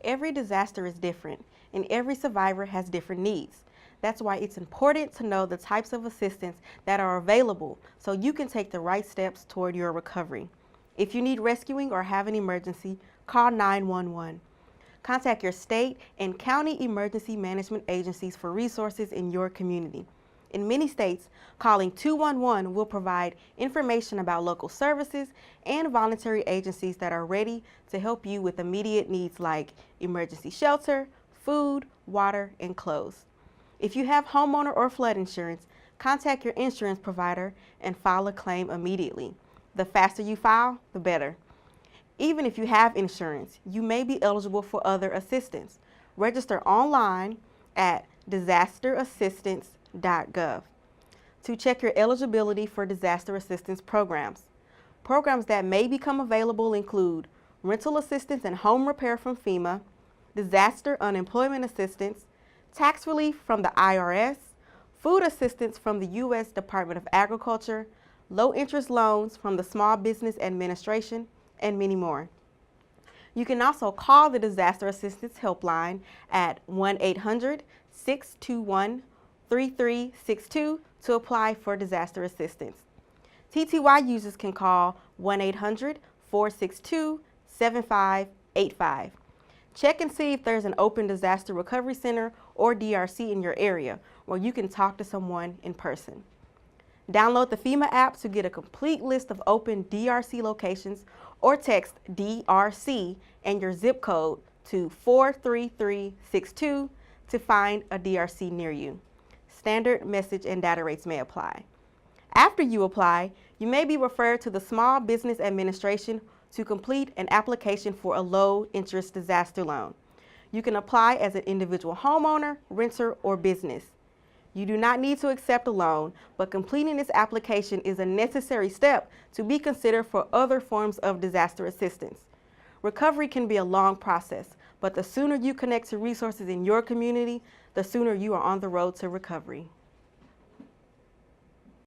Every disaster is different, and every survivor has different needs. That's why it's important to know the types of assistance that are available so you can take the right steps toward your recovery. If you need rescuing or have an emergency, call 911. Contact your state and county emergency management agencies for resources in your community. In many states, calling 211 will provide information about local services and voluntary agencies that are ready to help you with immediate needs like emergency shelter, food, water, and clothes. If you have homeowner or flood insurance, contact your insurance provider and file a claim immediately. The faster you file, the better. Even if you have insurance, you may be eligible for other assistance. Register online at disasterassistance.gov to check your eligibility for disaster assistance programs. Programs that may become available include rental assistance and home repair from FEMA, disaster unemployment assistance, tax relief from the IRS, food assistance from the U.S. Department of Agriculture, low-interest loans from the Small Business Administration, and many more. You can also call the Disaster Assistance Helpline at 1-800-621-3362 to apply for disaster assistance. TTY users can call 1-800-462-7585. Check and see if there's an open disaster recovery center or DRC in your area where you can talk to someone in person. Download the FEMA app to get a complete list of open DRC locations or text DRC and your zip code to 43362 to find a DRC near you. Standard message and data rates may apply. After you apply, you may be referred to the Small Business Administration to complete an application for a low-interest disaster loan. You can apply as an individual homeowner, renter, or business. You do not need to accept a loan, but completing this application is a necessary step to be considered for other forms of disaster assistance. Recovery can be a long process, but the sooner you connect to resources in your community, the sooner you are on the road to recovery.